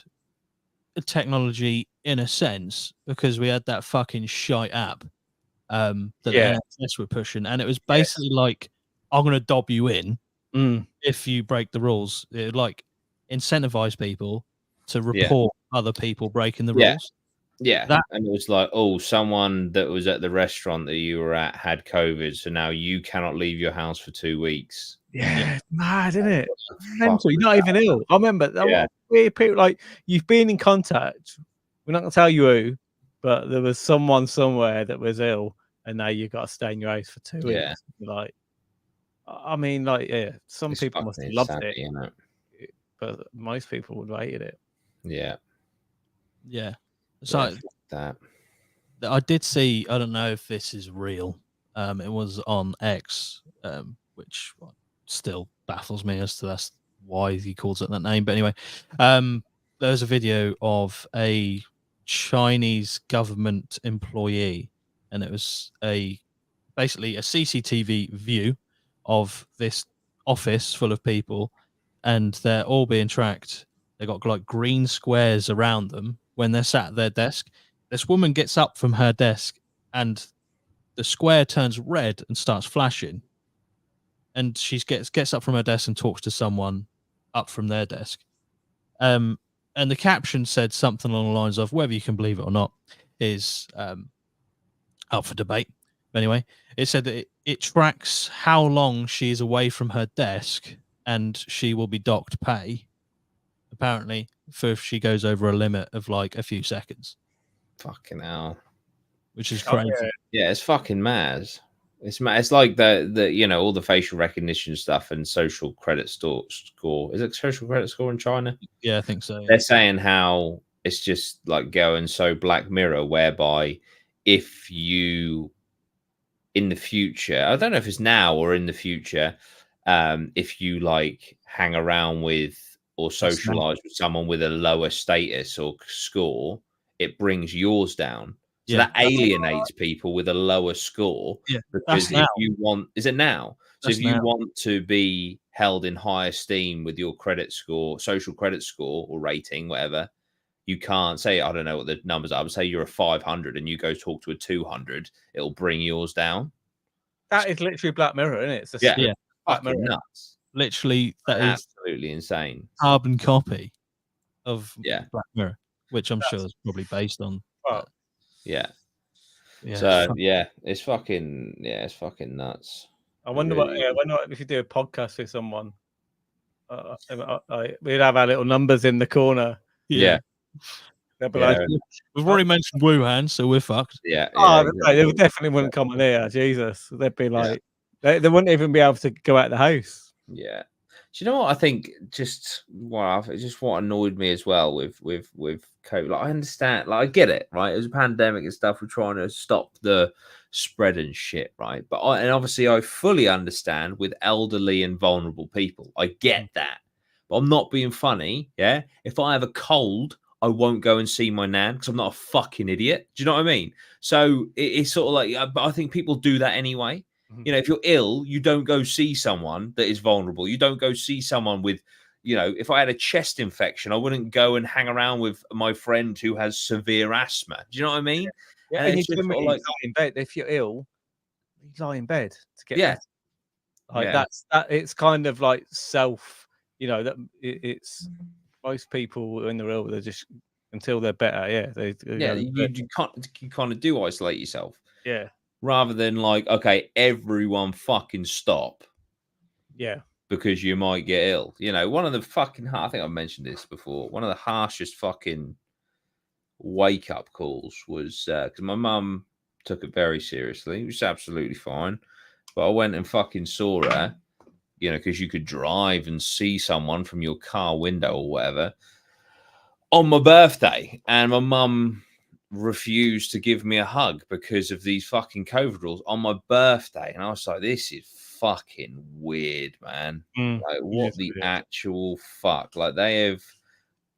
the technology in a sense because we had that fucking shite app that the NHS were pushing, and it was basically like, I'm going to dob you in if you break the rules. It would like incentivize people to report other people breaking the rules. Yeah, and it was like, oh, someone that was at the restaurant that you were at had COVID, so now you cannot leave your house for 2 weeks. Yeah, mad, isn't it? Mental. You're not even ill. I remember that weird people. Like you've been in contact. We're not gonna tell you who, but there was someone somewhere that was ill, and now you got to stay in your house for 2 weeks. Like, I mean, like, some people must have loved it, but most people would have hated it. Yeah. So I did see. I don't know if this is real. It was on X, which still baffles me as to that's why he calls it that name. But anyway, there's a video of a Chinese government employee, and it was basically a CCTV view of this office full of people, and they're all being tracked. They got like green squares around them when they're sat at their desk. This woman gets up from her desk, and the square turns red and starts flashing. And she gets up from her desk and talks to someone up from their desk. And the caption said something along the lines of, whether you can believe it or not, is up for debate. Anyway, it said that it tracks how long she is away from her desk, and she will be docked pay, apparently, for if she goes over a limit of like a few seconds. Fucking hell. Which is crazy. Yeah, it's fucking mad. It's mad. It's like the all the facial recognition stuff and social credit score. Is it social credit score in China? Yeah, I think so. Yeah. They're saying how it's just like going so Black Mirror, whereby if you in the future, I don't know if it's now or in the future, if you like hang around with or socialize with someone with a lower status or score, it brings yours down. So that alienates people with a lower score. Yeah, because if you want, is it now? So if you want to be held in high esteem with your credit score, social credit score or rating, whatever, you can't say, I don't know what the numbers are, but say you're a 500 and you go talk to a 200, it'll bring yours down. That is literally Black Mirror, isn't it? It's Black Mirror. Nuts. Literally, that is absolutely insane. Carbon copy of Black Mirror, which I'm sure is probably based on. So it's fucking nuts. I wonder if you do a podcast with someone, we'd have our little numbers in the corner. We've already mentioned Wuhan, so we're fucked. They definitely wouldn't come on here. Jesus, they'd be like, they wouldn't even be able to go out the house. Yeah. Do you know what I think? Just what annoyed me as well with COVID. Like, I understand, like, I get it, right? It was a pandemic and stuff. We're trying to stop the spread and shit, right? But obviously, I fully understand with elderly and vulnerable people. I get that, but I'm not being funny. Yeah, if I have a cold, I won't go and see my nan because I'm not a fucking idiot. Do you know what I mean? So it's sort of like, but I think people do that anyway. Mhm. You know, if you're ill, you don't go see someone that is vulnerable. You don't go see someone with, you know, if I had a chest infection, I wouldn't go and hang around with my friend who has severe asthma. Do you know what I mean? Yeah, And and you it's just generally sort of like, lie in bed. If you're ill, you lie in bed to get yeah, better. Like yeah, that's that. It's kind of like self. You know that it's most people when they're ill, they're just until they're better. Yeah, they yeah. go to bed. You can't, you kind of do isolate yourself Yeah, rather than like, okay, everyone fucking stop yeah. because you might get ill. You know, one of the fucking, I think I've mentioned this before. One of the harshest fucking wake up calls was because my mum took it very seriously. It was absolutely fine, but I went and fucking saw her. You know, because you could drive and see someone from your car window or whatever on my birthday, and my mum refused to give me a hug because of these fucking COVID rules on my birthday. And I was like, this is fucking weird, man. Like, what Yes, the yeah. actual fuck? Like, they have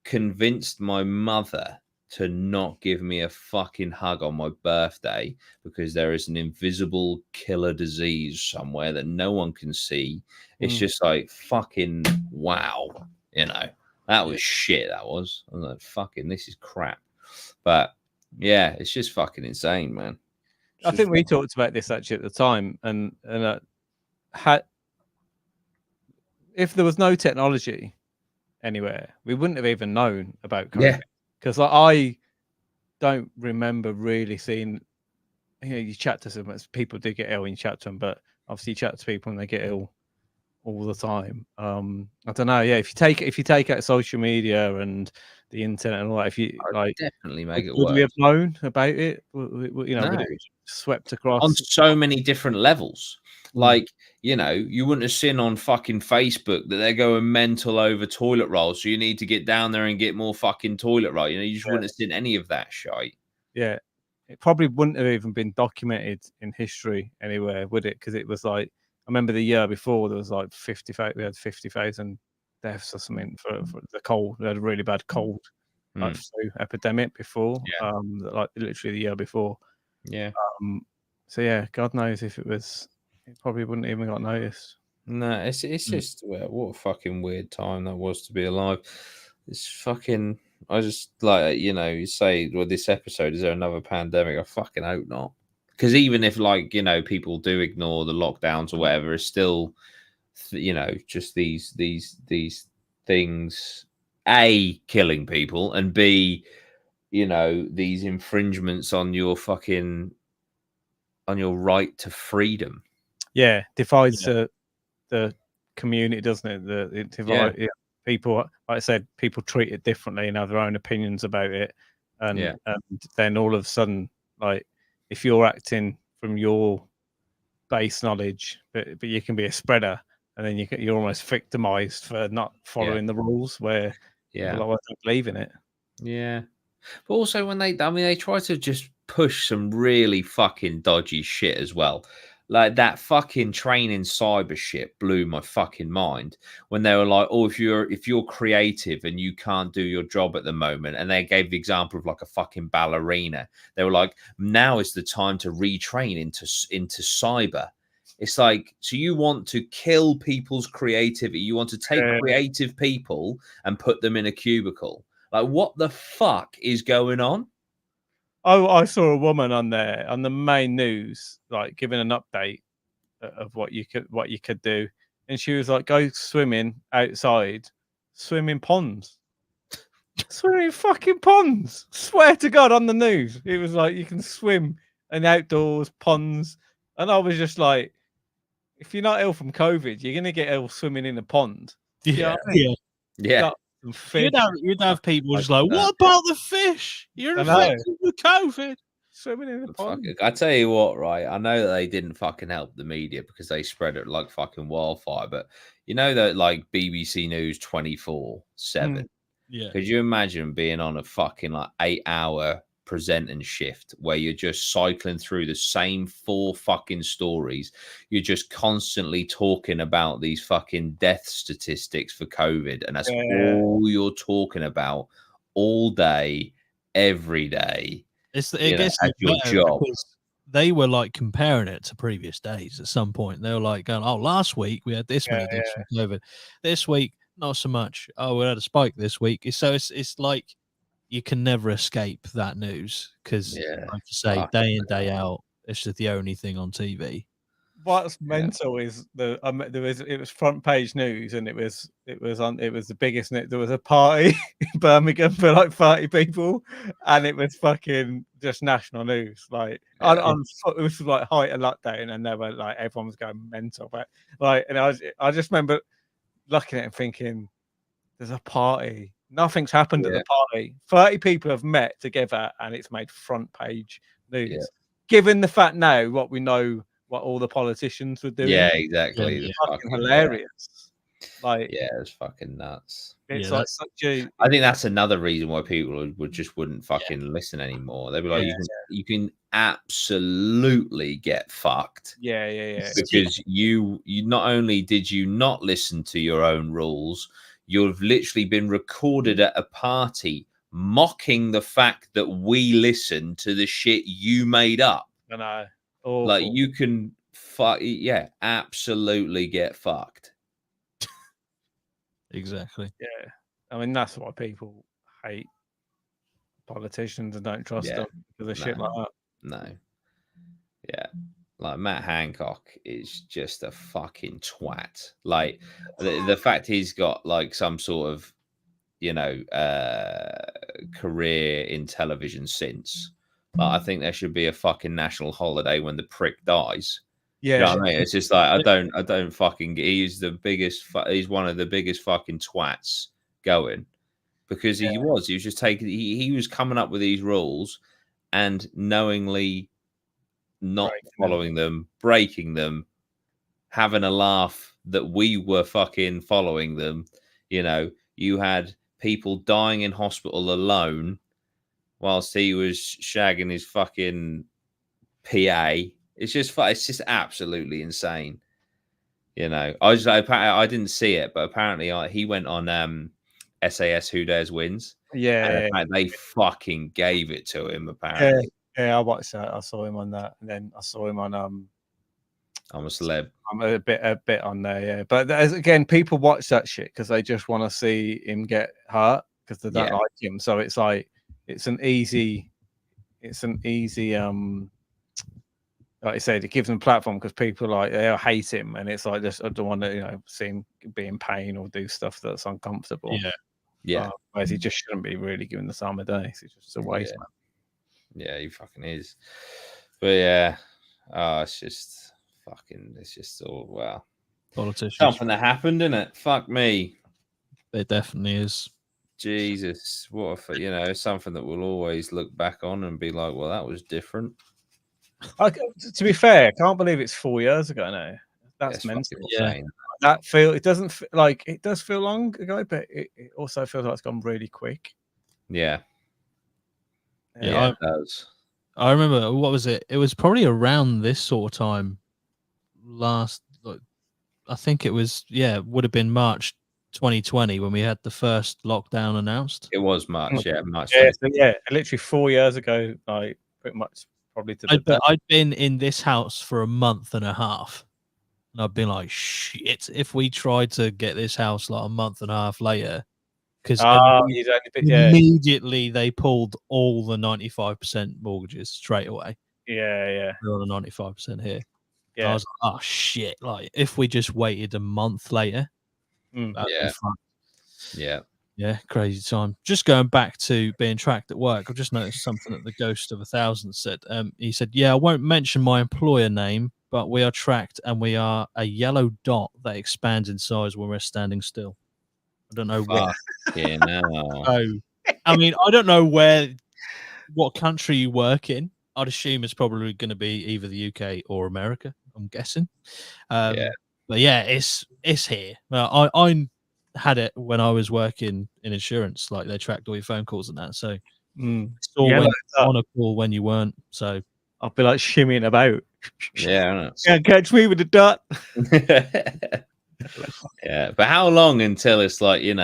convinced my mother to not give me a fucking hug on my birthday because there is an invisible killer disease somewhere that no one can see. It's just like fucking wow, you know. That was shit. That was. I was like, fucking, this is crap. But yeah, it's just fucking insane, man. It's I just think we talked about this actually at the time, and had if there was no technology anywhere, we wouldn't have even known about yeah, COVID because like, I don't remember really seeing. You know, you chat to some people do get ill, and you chat to them, but obviously you chat to people and they get ill all the time. I don't know. Yeah, if you take out social media and the internet and all that, if you like, definitely make it would we worse. have known about it? You know, No. would it have swept On across? so many different levels. Mm. Like, you know, you wouldn't have seen on fucking Facebook that they're going mental over toilet rolls. So you need to get down there and get more fucking toilet roll. You know, you just wouldn't have seen any of that shite. Yeah, it probably wouldn't have even been documented in history anywhere, would it? Because it was like I remember the year before there was like 50,000. We had 50,000 deaths or something for the cold. We had a really bad cold, like flu epidemic before. Yeah. Like literally the year before. Yeah. So yeah, God knows if it was, it probably wouldn't even got noticed. No, it's just well, what a fucking weird time that was to be alive. It's fucking. I just like, you know, you say, well, this episode, is there another pandemic? I fucking hope not. Because even if, like, you know, people do ignore the lockdowns or whatever, it's still, you know, just these things, A, killing people, and B, you know, these infringements on your fucking on your right to freedom. Yeah, divides the community, doesn't it? It divides people. Like I said, people treat it differently and have their own opinions about it, and then all of a sudden, like if you're acting from your base knowledge, but you can be a spreader, and then you're almost victimized for not following the rules. Where people are like, "Well, I don't believe in it." Yeah. But also when they, I mean, they try to just push some really fucking dodgy shit as well. Like that fucking training cyber shit blew my fucking mind when they were like, "Oh, if you're creative and you can't do your job at the moment," and they gave the example of like a fucking ballerina. They were like, "Now is the time to retrain into cyber." It's like, so you want to kill people's creativity? You want to take creative people and put them in a cubicle? Like, what the fuck is going on? Oh, I saw a woman on there on the main news, like giving an update of what you could do, and she was like, "Go swimming outside, swim in ponds, swim in fucking ponds." Swear to God, on the news, it was like you can swim in outdoors ponds, and I was just like, if you're not ill from COVID, you're gonna get ill swimming in a pond. Yeah, Yeah. You'd have people just like, "What about the fish? You're infected with COVID." Swimming in the pond. I tell you what, right? I know that they didn't fucking help the media because they spread it like fucking wildfire, but you know that like BBC News 24/7. Yeah. Could you imagine being on a fucking like 8-hour presenting shift where you're just cycling through the same 4 fucking stories? You're just constantly talking about these fucking death statistics for COVID, and that's all you're talking about all day, every day. It You know, gets as your better job. because they were like comparing it to previous days at some point. They were like going, "Oh, last week we had this many deaths from COVID. This week, not so much. Oh, we had a spike this week." So it's like you can never escape that news because, Yeah, like you say, fucking day in, day out, it's just the only thing on TV. What's mental is it was front page news, and it was the biggest. There was a party in Birmingham for like 30 people, and it was fucking just national news. Like it was like height of lockdown, and they were like everyone was going mental. But like, and I just remember looking at it and thinking, "There's a party. Nothing's happened at the party. 30 people have met together, and it's made front page news." Yeah. Given the fact now what we know. What all the politicians were doing. Yeah, exactly. Yeah, It's fucking hilarious. Like, Yeah, it's fucking nuts. it's Yeah, like such a I think that's another reason why people wouldn't fucking listen anymore. They'd be like, Yeah, you can absolutely get fucked yeah. because you not only did you not listen to your own rules, you've literally been recorded at a party mocking the fact that we listened to the shit you made up. I know. Awful. Like you can absolutely get fucked. exactly. Yeah. I mean, that's why people hate politicians and don't trust them because of shit like that. No. Yeah. Like Matt Hancock is just a fucking twat. Like the fact he's got like some sort of, career in television since. I think there should be a fucking national holiday when the prick dies. Yeah. You know what I mean? It's just like I don't fucking. He's the biggest. He's one of the biggest fucking twats going because he was just taking. He was coming up with these rules and knowingly not following them, breaking them, having a laugh that we were fucking following them. You had people dying in hospital alone whilst he was shagging his fucking PA. It's just absolutely insane. I didn't see it, but apparently he went on SAS Who Dares Wins. Yeah. And they fucking gave it to him, apparently. Yeah, I watched that. I saw him on that, and then I saw him on I'm a Celeb. I'm a bit on there, yeah. But again, people watch that shit because they just want to see him get hurt because they don't like him. So it's like it's an easy like I said, it gives them a platform because people they'll hate him, and it's like just I don't want to see him be in pain or do stuff that's uncomfortable. Yeah. Whereas he just shouldn't be really given the time of day. It's just a waste, man. Yeah, he fucking is. But yeah, it's just all Politicians. something that happened, isn't it? Fuck me. It definitely is. Jesus, what if something that we'll always look back on and be like, well, that was different. To be fair, I can't believe it's 4 years ago now. That's mental. Insane. It doesn't like it does feel long ago, but it also feels like it's gone really quick. Yeah, it does. I remember, what was it? It was probably around this sort of time I think it was, would have been March 2020 when we had the first lockdown announced. It was March, March. Yeah, literally 4 years ago, like pretty much probably to the day. I'd been in this house for a month and a half. And I've been like, shit, if we tried to get this house like a month and a half later, because immediately they pulled all the 95% mortgages straight away. Yeah. We're on a 95% here. Yeah. I was like, oh shit, like if we just waited a month later, that'd be fun. Yeah, crazy time. Just going back to being tracked at work, I've just noticed something that the Ghost of 1,000 said. He said, I won't mention my employer name, but we are tracked and we are a yellow dot that expands in size when we're standing still. I don't know what. Yeah, no. I mean, I don't know what country you work in. I'd assume it's probably going to be either the UK or America, I'm guessing. But yeah, it's here. Well, I had it when I was working in insurance, like they tracked all your phone calls and that. So saw when you were on a call, when you weren't. So I'll be like shimmying about. Yeah, can't catch me with a dot. Yeah, but how long until it's like you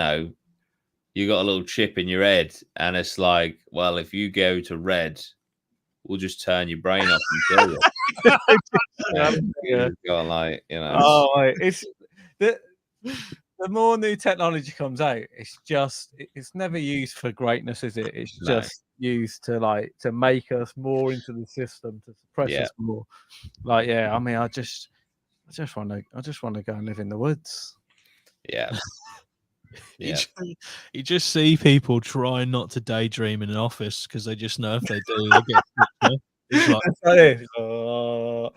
you got a little chip in your head, and it's like, well, if you go to red, we'll just turn your brain off and kill you. And you just got like, Oh, it's the more new technology comes out, it's never used for greatness, is it? It's No. just used to make us more into the system, to suppress us more. Like, yeah, I mean, I just want to go and live in the woods. Yeah. You just see people trying not to daydream in an office because they just know if they do, they get kicked. It's like,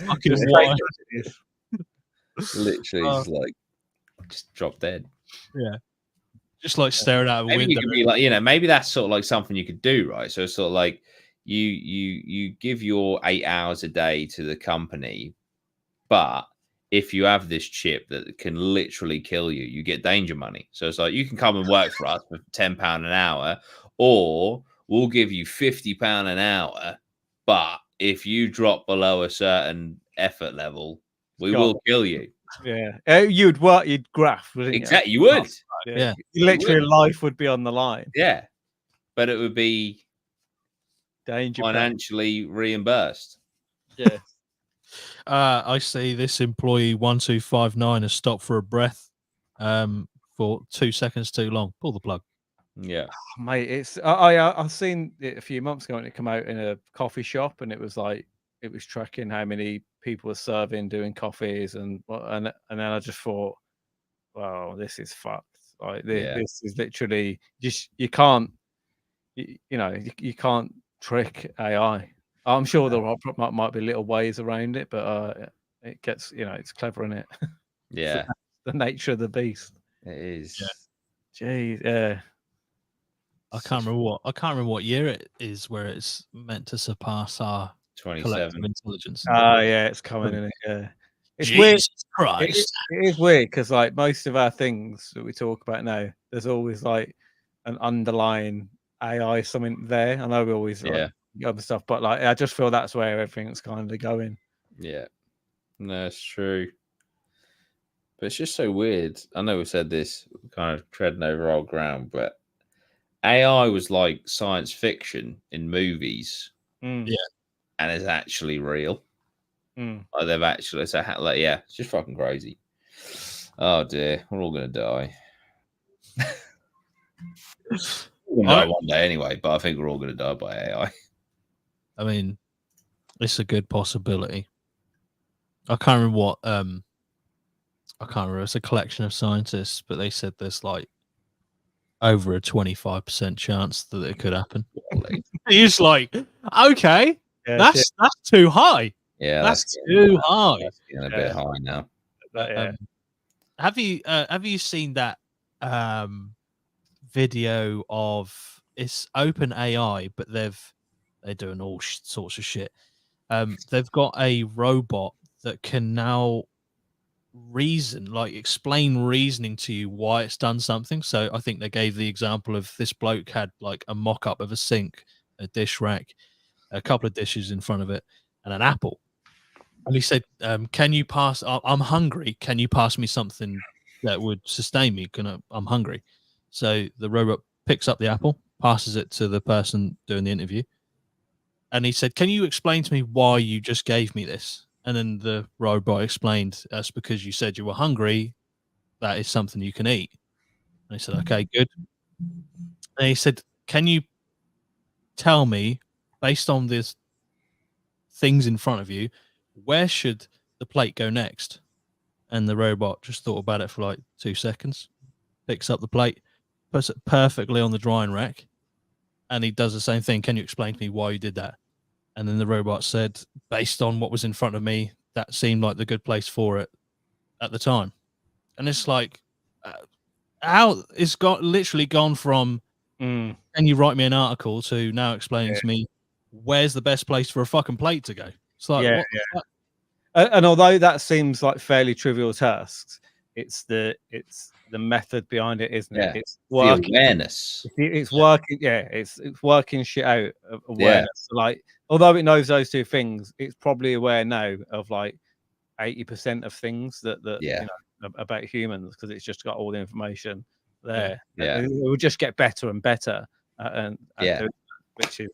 fucking why? Literally, just drop dead. Yeah, just like staring out a Maybe window. you could be like, maybe that's sort of like something you could do, right? So it's sort of like you give your 8 hours a day to the company, but if you have this chip that can literally kill you, you get danger money. So it's like, you can come and work for us for £10 an hour, or we'll give you £50 an hour. But if you drop below a certain effort level, we will kill you. Yeah, you'd graft, wouldn't you? Exactly, you would. Yeah. Literally, life would be on the line. Yeah, but it would be danger financially reimbursed. Yeah. I see this employee 1259 has stopped for a breath for 2 seconds too long. Pull the plug. Yeah, mate, it's I've seen it a few months ago, and it came out in a coffee shop, and it was tracking how many people were serving, doing coffees, and then I just thought, wow, this is fucked. Like, this is literally just, you can't trick AI. I'm sure there might be little ways around it, but it gets, it's clever, isn't it? Yeah, the nature of the beast. it is. Yeah. Jeez, yeah. I can't remember what year it is where it's meant to surpass our 27 collective intelligence. Oh, yeah, it's coming, isn't it? Yeah. It's Jesus weird. Christ. It is weird because, like, most of our things that we talk about now, there's always like an underlying AI something there. I know we always other stuff, but like, I just feel that's where everything's kind of going. Yeah, no, it's true. But it's just so weird. I know we said this, kind of treading over old ground, but AI was like science fiction in movies. Yeah, and it's actually real. Like, they've actually, it's just fucking crazy. Oh dear, we're all gonna die. We'll die one day anyway, but I think we're all gonna die by AI. I mean, it's a good possibility. I can't remember what I can't remember. It's a collection of scientists, but they said there's like over a 25% chance that it could happen. He's like, okay, that's too high. Yeah, that's too high. That's getting a bit high now. Have you seen that video of, it's open AI, but they're doing all sorts of shit. They've got a robot that can now explain reasoning to you why it's done something. So I think they gave the example of this bloke had like a mock-up of a sink, a dish rack, a couple of dishes in front of it, and an apple. And he said, can you pass, I'm hungry, can you pass me something that would sustain me? I'm hungry. So the robot picks up the apple, passes it to the person doing the interview, and he said, can you explain to me why you just gave me this? And then the robot explained, that's because you said you were hungry. That is something you can eat. And he said, okay, good. And he said, can you tell me, based on this things in front of you, where should the plate go next? And the robot just thought about it for like 2 seconds, picks up the plate, puts it perfectly on the drying rack, and he does the same thing. Can you explain to me why you did that? And then the robot said, based on what was in front of me, that seemed like the good place for it at the time. And it's like, how it's literally gone from, can you write me an article, to now explaining to me where's the best place for a fucking plate to go. It's like, what the fuck? And although that seems like fairly trivial tasks, it's the method behind it, isn't it? It's working, the awareness. It's working. Yeah, it's working shit out of awareness. Like, although it knows those two things, it's probably aware now of like 80% of things that you know about humans, because it's just got all the information. there. Yeah. It will just get better and better. And which is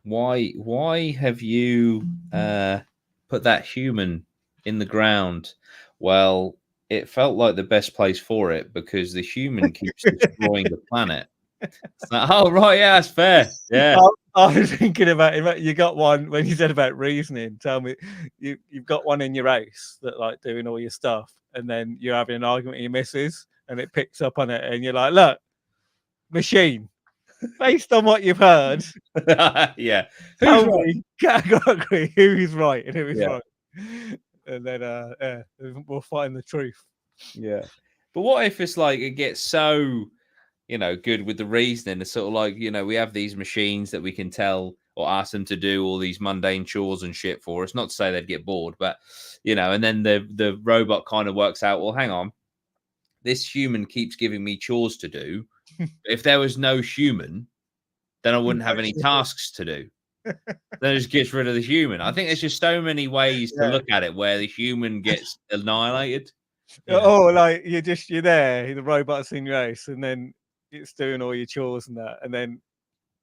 why have you put that human in the ground? Well, it felt like the best place for it because the human keeps destroying the planet. It's like, oh right, yeah, that's fair. Yeah. I was thinking about it. You got one when you said about reasoning. Tell me, you've got one in your race that like doing all your stuff, and then you're having an argument with your missus, and it picks up on it, and you're like, look, machine. Based on what you've heard, yeah, tell me categorically who is right and who is Yeah. wrong, and then we'll find the truth. Yeah, but what if it's like it gets so, good with the reasoning? It's sort of like, we have these machines that we can tell or ask them to do all these mundane chores and shit for us. Not to say they'd get bored, but and then the robot kind of works out. Well, hang on, this human keeps giving me chores to do. If there was no human, then I wouldn't have any tasks to do. Then it just gets rid of the human. I think there's just so many ways to look at it where the human gets annihilated. Yeah. Oh, like you're there, the robot's in your race, and then it's doing all your chores and that, and then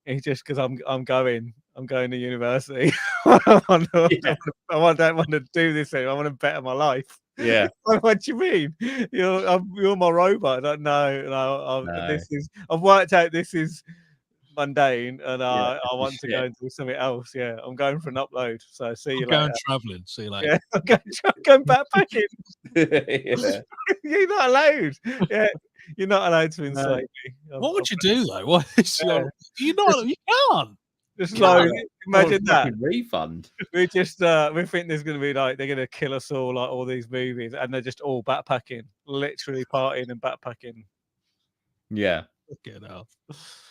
it's just because I'm going to university. I don't want to do this anymore. I want to better my life. Yeah. What do you mean? You're my robot. No. I've worked out this is mundane, and I want to go and do something else. Yeah, I'm going for an upload. So see you later. Going traveling. See you later. Yeah, I'm going backpacking. Yeah. You're not allowed. Yeah, you're not allowed to enslave me. What would you do though? What is you can't. Just like imagine that refund. we think there's going to be like they're going to kill us all, like all these movies, and they're just all backpacking, literally partying and backpacking. Yeah, get out.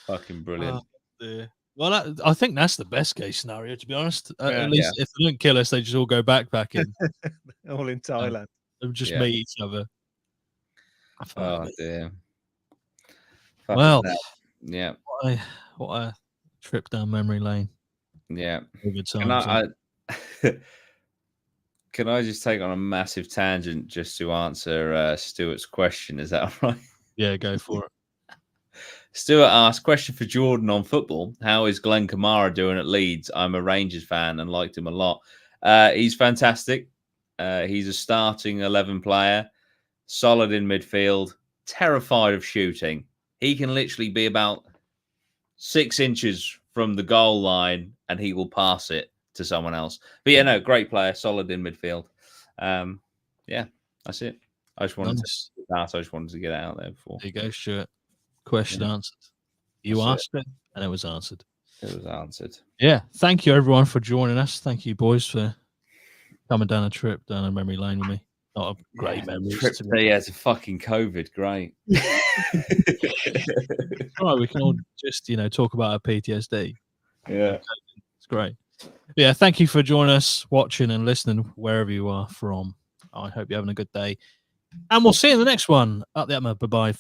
Fucking brilliant. Well, I think that's the best case scenario, to be honest. At least if they don't kill us, they just all go backpacking. All in Thailand. They'll just meet each other. Oh dear. Well, yeah. What a trip down memory lane. Yeah. Can I just take on a massive tangent just to answer Stuart's question? Is that all right? Yeah, go for it. Stuart asked, question for Jordan on football. How is Glenn Kamara doing at Leeds? I'm a Rangers fan and liked him a lot. He's fantastic. He's a starting 11 player, solid in midfield, terrified of shooting. He can literally be about 6 inches from the goal line and he will pass it to someone else. But yeah, no, great player, solid in midfield. Yeah, that's it. I just wanted to get it out there before. There you go, Stuart. Question answered. You asked it, and it was answered. It was answered. Yeah. Thank you, everyone, for joining us. Thank you, boys, for coming down a trip down a memory lane with me. Not a great memory. Yeah, it's a fucking COVID. Great. Right, we can all just talk about our PTSD. Yeah, it's great. But yeah, thank you for joining us, watching and listening wherever you are from. I hope you're having a good day, and we'll see you in the next one. Up the APMA. Bye bye.